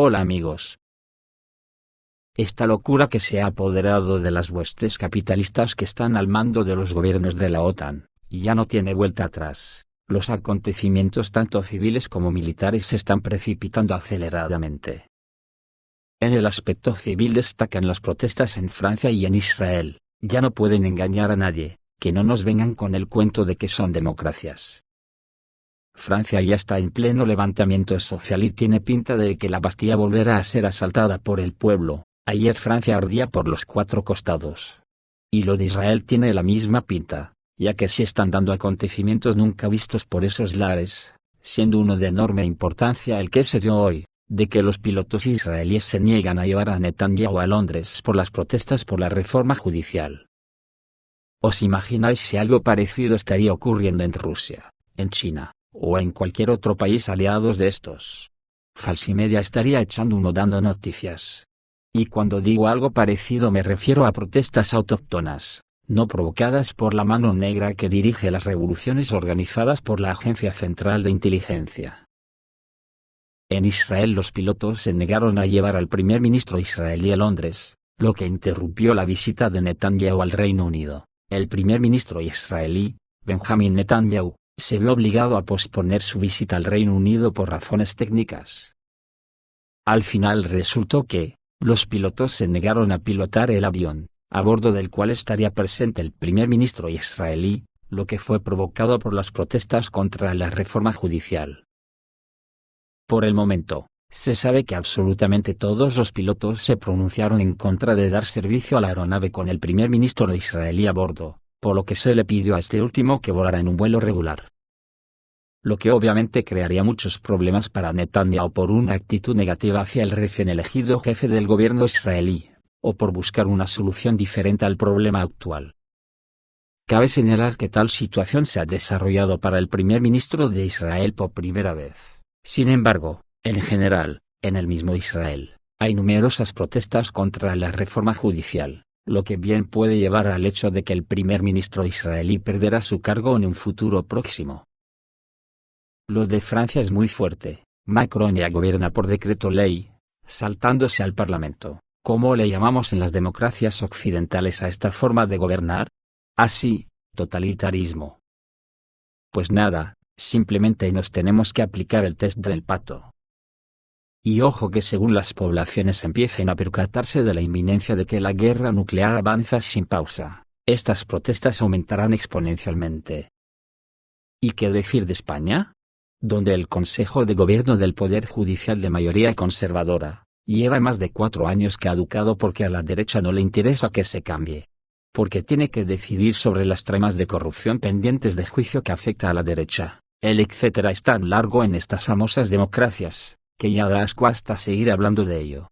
Hola amigos. Esta locura que se ha apoderado de las huestes capitalistas que están al mando de los gobiernos de la OTAN, ya no tiene vuelta atrás. Los acontecimientos tanto civiles como militares se están precipitando aceleradamente. En el aspecto civil destacan las protestas en Francia y en Israel. Ya no pueden engañar a nadie, que no nos vengan con el cuento de que son democracias. Francia ya está en pleno levantamiento social y tiene pinta de que la Bastilla volverá a ser asaltada por el pueblo. Ayer Francia ardía por los 4 costados. Y lo de Israel tiene la misma pinta, ya que se están dando acontecimientos nunca vistos por esos lares, siendo uno de enorme importancia el que se dio hoy, de que los pilotos israelíes se niegan a llevar a Netanyahu a Londres por las protestas por la reforma judicial. ¿Os imagináis si algo parecido estaría ocurriendo en Rusia, en China, o en cualquier otro país aliados de estos? Falsimedia estaría echando uno dando noticias. Y cuando digo algo parecido me refiero a protestas autóctonas, no provocadas por la mano negra que dirige las revoluciones organizadas por la Agencia Central de Inteligencia. En Israel los pilotos se negaron a llevar al primer ministro israelí a Londres, lo que interrumpió la visita de Netanyahu al Reino Unido. El primer ministro israelí, Benjamin Netanyahu, se vio obligado a posponer su visita al Reino Unido por razones técnicas. Al final resultó que, los pilotos se negaron a pilotar el avión, a bordo del cual estaría presente el primer ministro israelí, lo que fue provocado por las protestas contra la reforma judicial. Por el momento, se sabe que absolutamente todos los pilotos se pronunciaron en contra de dar servicio a la aeronave con el primer ministro israelí a bordo, por lo que se le pidió a este último que volara en un vuelo regular. Lo que obviamente crearía muchos problemas para Netanyahu por una actitud negativa hacia el recién elegido jefe del gobierno israelí, o por buscar una solución diferente al problema actual. Cabe señalar que tal situación se ha desarrollado para el primer ministro de Israel por primera vez. Sin embargo, en general, en el mismo Israel, hay numerosas protestas contra la reforma judicial, lo que bien puede llevar al hecho de que el primer ministro israelí perderá su cargo en un futuro próximo. Lo de Francia es muy fuerte. Macron ya gobierna por decreto ley, saltándose al Parlamento. ¿Cómo le llamamos en las democracias occidentales a esta forma de gobernar? Así, totalitarismo. Pues nada, simplemente nos tenemos que aplicar el test del pato. Y ojo que según las poblaciones empiecen a percatarse de la inminencia de que la guerra nuclear avanza sin pausa, estas protestas aumentarán exponencialmente. ¿Y qué decir de España? Donde el Consejo de Gobierno del Poder Judicial de mayoría conservadora, lleva más de 4 años caducado porque a la derecha no le interesa que se cambie. Porque tiene que decidir sobre las tramas de corrupción pendientes de juicio que afecta a la derecha. El etcétera es tan largo en estas famosas democracias, que ya da asco hasta seguir hablando de ello.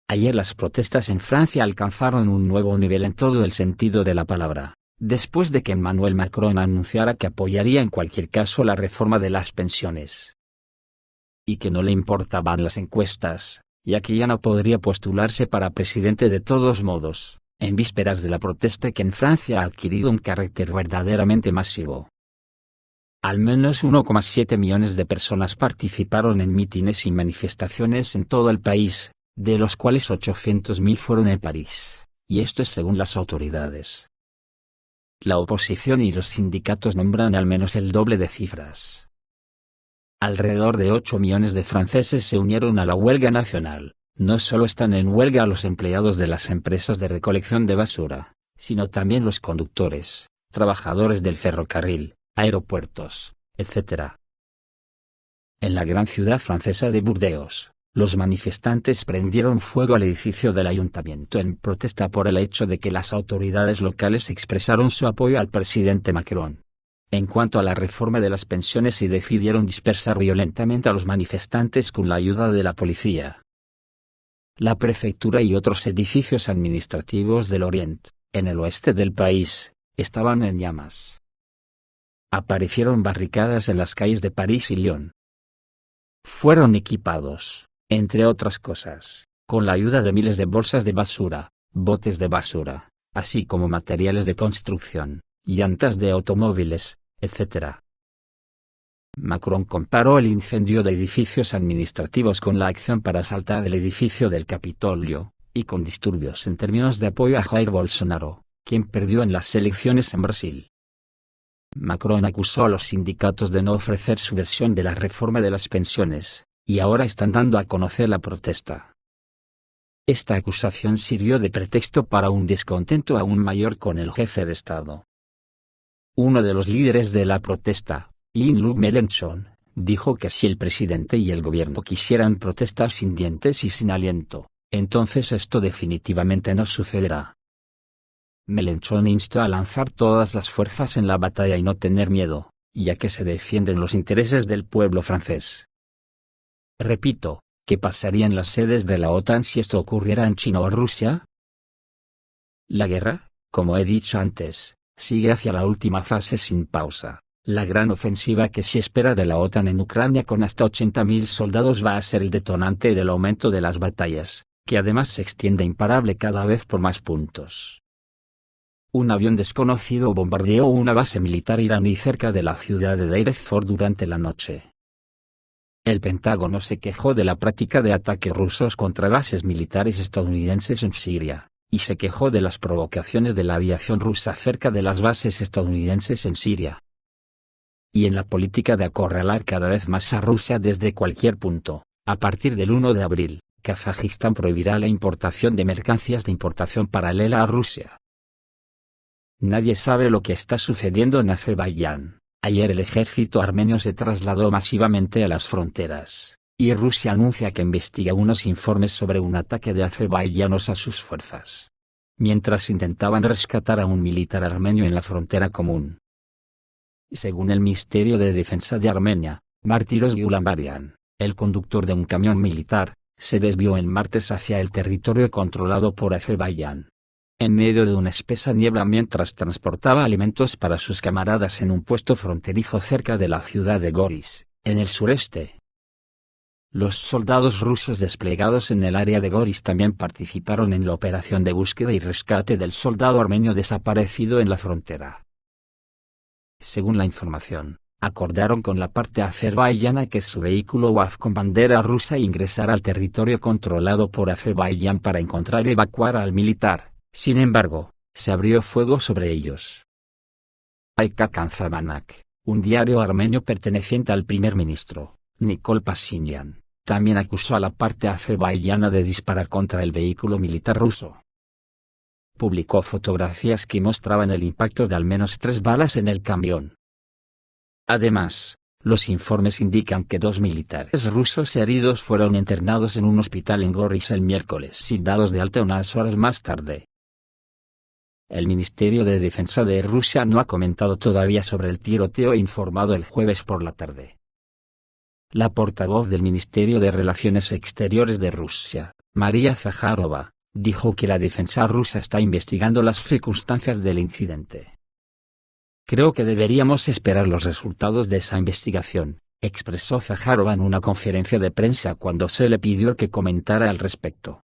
Ayer las protestas en Francia alcanzaron un nuevo nivel en todo el sentido de la palabra. Después de que Emmanuel Macron anunciara que apoyaría en cualquier caso la reforma de las pensiones. Y que no le importaban las encuestas, ya que ya no podría postularse para presidente de todos modos, en vísperas de la protesta que en Francia ha adquirido un carácter verdaderamente masivo. Al menos 1,7 millones de personas participaron en mítines y manifestaciones en todo el país, de los cuales 800.000 fueron en París, y esto es según las autoridades. La oposición y los sindicatos nombran al menos el doble de cifras. Alrededor de 8 millones de franceses se unieron a la huelga nacional. No solo están en huelga los empleados de las empresas de recolección de basura, sino también los conductores, trabajadores del ferrocarril, aeropuertos, etc. En la gran ciudad francesa de Burdeos, los manifestantes prendieron fuego al edificio del ayuntamiento en protesta por el hecho de que las autoridades locales expresaron su apoyo al presidente Macron. En cuanto a la reforma de las pensiones, y decidieron dispersar violentamente a los manifestantes con la ayuda de la policía. La prefectura y otros edificios administrativos del Oriente, en el oeste del país, estaban en llamas. Aparecieron barricadas en las calles de París y Lyon. Fueron equipados, entre otras cosas, con la ayuda de miles de bolsas de basura, botes de basura, así como materiales de construcción, llantas de automóviles, etc. Macron comparó el incendio de edificios administrativos con la acción para asaltar el edificio del Capitolio, y con disturbios en términos de apoyo a Jair Bolsonaro, quien perdió en las elecciones en Brasil. Macron acusó a los sindicatos de no ofrecer su versión de la reforma de las pensiones, y ahora están dando a conocer la protesta. Esta acusación sirvió de pretexto para un descontento aún mayor con el jefe de Estado. Uno de los líderes de la protesta, Jean-Luc Mélenchon, dijo que si el presidente y el gobierno quisieran protestar sin dientes y sin aliento, entonces esto definitivamente no sucederá. Mélenchon instó a lanzar todas las fuerzas en la batalla y no tener miedo, ya que se defienden los intereses del pueblo francés. Repito, ¿qué pasaría en las sedes de la OTAN si esto ocurriera en China o Rusia? La guerra, como he dicho antes, sigue hacia la última fase sin pausa. La gran ofensiva que se espera de la OTAN en Ucrania con hasta 80.000 soldados va a ser el detonante del aumento de las batallas, que además se extiende imparable cada vez por más puntos. Un avión desconocido bombardeó una base militar iraní cerca de la ciudad de Deir ez-Zor durante la noche. El Pentágono se quejó de la práctica de ataques rusos contra bases militares estadounidenses en Siria, y se quejó de las provocaciones de la aviación rusa cerca de las bases estadounidenses en Siria. Y en la política de acorralar cada vez más a Rusia desde cualquier punto, a partir del 1 de abril, Kazajistán prohibirá la importación de mercancías de importación paralela a Rusia. Nadie sabe lo que está sucediendo en Azerbaiyán. Ayer el ejército armenio se trasladó masivamente a las fronteras, y Rusia anuncia que investiga unos informes sobre un ataque de azerbaiyanos a sus fuerzas, mientras intentaban rescatar a un militar armenio en la frontera común. Según el Ministerio de Defensa de Armenia, Martiros Gulambaryan, el conductor de un camión militar, se desvió el martes hacia el territorio controlado por Azerbaiyán, en medio de una espesa niebla mientras transportaba alimentos para sus camaradas en un puesto fronterizo cerca de la ciudad de Goris, en el sureste. Los soldados rusos desplegados en el área de Goris también participaron en la operación de búsqueda y rescate del soldado armenio desaparecido en la frontera. Según la información, acordaron con la parte azerbaiyana que su vehículo UAV con bandera rusa ingresara al territorio controlado por Azerbaiyán para encontrar y evacuar al militar. Sin embargo, se abrió fuego sobre ellos. Ayka Kanzamanak, un diario armenio perteneciente al primer ministro, Nikol Pashinyan, también acusó a la parte azerbaiyana de disparar contra el vehículo militar ruso. Publicó fotografías que mostraban el impacto de al menos 3 balas en el camión. Además, los informes indican que 2 militares rusos heridos fueron internados en un hospital en Goris el miércoles y dados de alta unas horas más tarde. El Ministerio de Defensa de Rusia no ha comentado todavía sobre el tiroteo informado el jueves por la tarde. La portavoz del Ministerio de Relaciones Exteriores de Rusia, María Zakharova, dijo que la defensa rusa está investigando las circunstancias del incidente. Creo que deberíamos esperar los resultados de esa investigación, expresó Zakharova en una conferencia de prensa cuando se le pidió que comentara al respecto.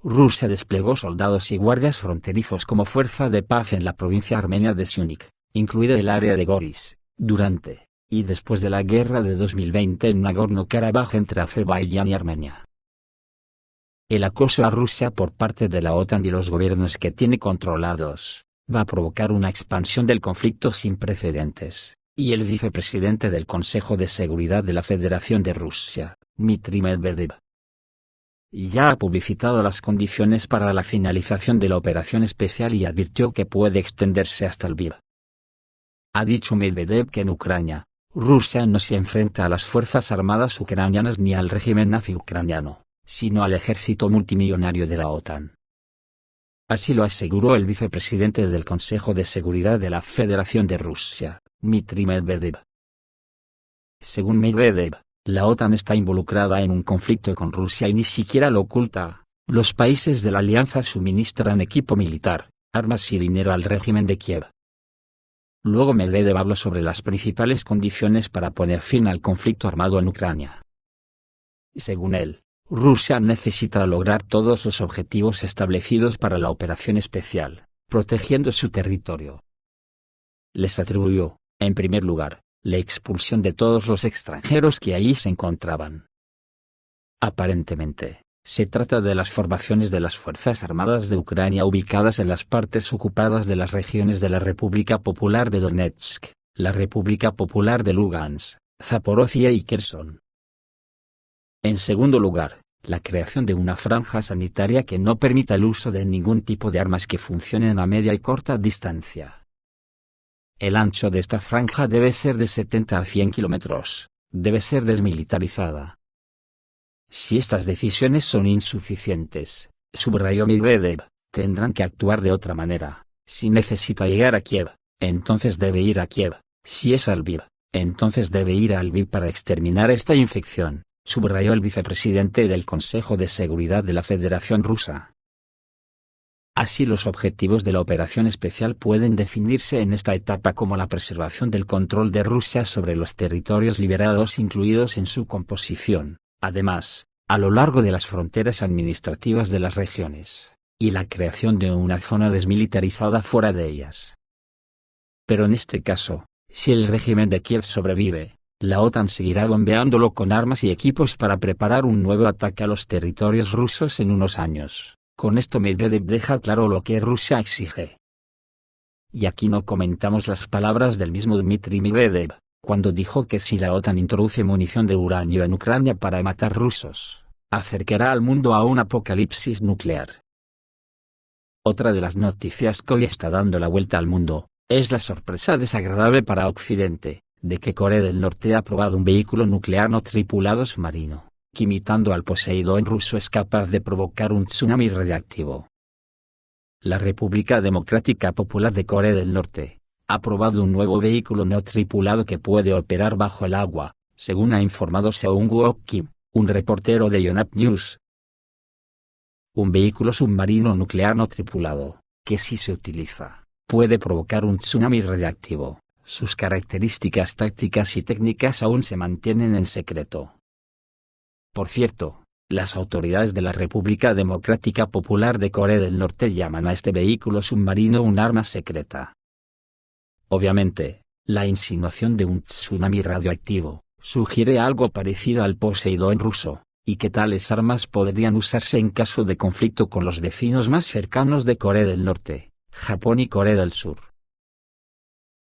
Rusia desplegó soldados y guardias fronterizos como fuerza de paz en la provincia armenia de Syunik, incluida el área de Goris, durante y después de la guerra de 2020 en Nagorno-Karabaj entre Azerbaiyán y Armenia. El acoso a Rusia por parte de la OTAN y los gobiernos que tiene controlados, va a provocar una expansión del conflicto sin precedentes, y el vicepresidente del Consejo de Seguridad de la Federación de Rusia, Dmitry Medvedev, ya ha publicitado las condiciones para la finalización de la operación especial y advirtió que puede extenderse hasta Lviv. Ha dicho Medvedev que en Ucrania, Rusia no se enfrenta a las fuerzas armadas ucranianas ni al régimen nazi ucraniano, sino al ejército multimillonario de la OTAN. Así lo aseguró el vicepresidente del Consejo de Seguridad de la Federación de Rusia, Dmitry Medvedev. Según Medvedev, la OTAN está involucrada en un conflicto con Rusia y ni siquiera lo oculta. Los países de la alianza suministran equipo militar, armas y dinero al régimen de Kiev. Luego Medvedev habló sobre las principales condiciones para poner fin al conflicto armado en Ucrania. Según él, Rusia necesita lograr todos los objetivos establecidos para la operación especial, protegiendo su territorio. Les atribuyó, en primer lugar, la expulsión de todos los extranjeros que allí se encontraban. Aparentemente, se trata de las formaciones de las Fuerzas Armadas de Ucrania ubicadas en las partes ocupadas de las regiones de la República Popular de Donetsk, la República Popular de Lugansk, Zaporozhia y Kherson. En segundo lugar, la creación de una franja sanitaria que no permita el uso de ningún tipo de armas que funcionen a media y corta distancia. El ancho de esta franja debe ser de 70 a 100 kilómetros, debe ser desmilitarizada. Si estas decisiones son insuficientes, subrayó Medvedev, tendrán que actuar de otra manera. Si necesita llegar a Kiev, entonces debe ir a Kiev. Si es a Lviv, entonces debe ir a Lviv para exterminar esta infección, subrayó el vicepresidente del Consejo de Seguridad de la Federación Rusa. Así, los objetivos de la operación especial pueden definirse en esta etapa como la preservación del control de Rusia sobre los territorios liberados incluidos en su composición, además, a lo largo de las fronteras administrativas de las regiones, y la creación de una zona desmilitarizada fuera de ellas. Pero en este caso, si el régimen de Kiev sobrevive, la OTAN seguirá bombeándolo con armas y equipos para preparar un nuevo ataque a los territorios rusos en unos años. Con esto Medvedev deja claro lo que Rusia exige. Y aquí no comentamos las palabras del mismo Dmitry Medvedev, cuando dijo que si la OTAN introduce munición de uranio en Ucrania para matar rusos, acercará al mundo a un apocalipsis nuclear. Otra de las noticias que hoy está dando la vuelta al mundo, es la sorpresa desagradable para Occidente, de que Corea del Norte ha probado un vehículo nuclear no tripulado submarino, que imitando al Poseidón ruso es capaz de provocar un tsunami radiactivo. La República Democrática Popular de Corea del Norte ha probado un nuevo vehículo no tripulado que puede operar bajo el agua, según ha informado Seung-Wook Kim, un reportero de Yonhap News. Un vehículo submarino nuclear no tripulado, que si se utiliza, puede provocar un tsunami radiactivo. Sus características tácticas y técnicas aún se mantienen en secreto. Por cierto, las autoridades de la República Democrática Popular de Corea del Norte llaman a este vehículo submarino un arma secreta. Obviamente, la insinuación de un tsunami radioactivo sugiere algo parecido al Poseidón ruso, y que tales armas podrían usarse en caso de conflicto con los vecinos más cercanos de Corea del Norte, Japón y Corea del Sur.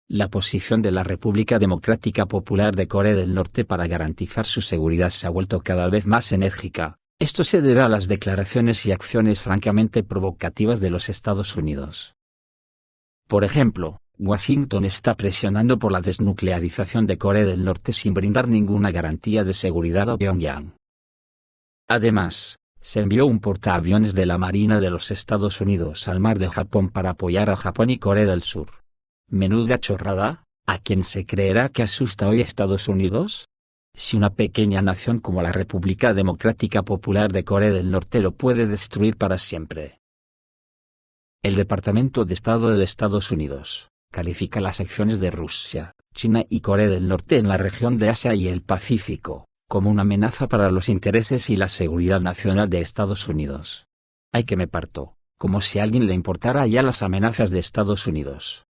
La posición de la República Democrática Popular de Corea del Norte para garantizar su seguridad se ha vuelto cada vez más enérgica. Esto se debe a las declaraciones y acciones francamente provocativas de los Estados Unidos. Por ejemplo, Washington está presionando por la desnuclearización de Corea del Norte sin brindar ninguna garantía de seguridad a Pyongyang. Además, se envió un portaaviones de la Marina de los Estados Unidos al mar de Japón para apoyar a Japón y Corea del Sur. Menuda chorrada, ¿a quién se creerá que asusta hoy a Estados Unidos? Si una pequeña nación como la República Democrática Popular de Corea del Norte lo puede destruir para siempre. El Departamento de Estado de Estados Unidos califica las acciones de Rusia, China y Corea del Norte en la región de Asia y el Pacífico como una amenaza para los intereses y la seguridad nacional de Estados Unidos. ¡Ay que me parto! Como si a alguien le importara ya las amenazas de Estados Unidos.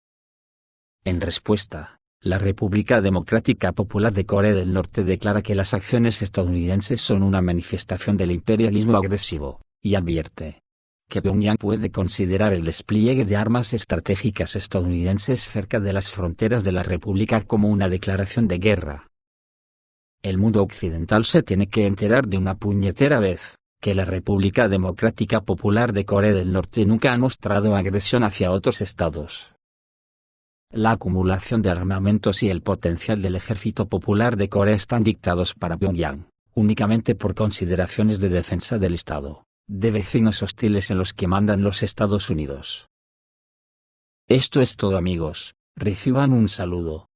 En respuesta, la República Democrática Popular de Corea del Norte declara que las acciones estadounidenses son una manifestación del imperialismo agresivo, y advierte que Pyongyang puede considerar el despliegue de armas estratégicas estadounidenses cerca de las fronteras de la República como una declaración de guerra. El mundo occidental se tiene que enterar de una puñetera vez, que la República Democrática Popular de Corea del Norte nunca ha mostrado agresión hacia otros estados. La acumulación de armamentos y el potencial del Ejército Popular de Corea están dictados para Pyongyang, únicamente por consideraciones de defensa del Estado, de vecinos hostiles en los que mandan los Estados Unidos. Esto es todo, amigos, reciban un saludo.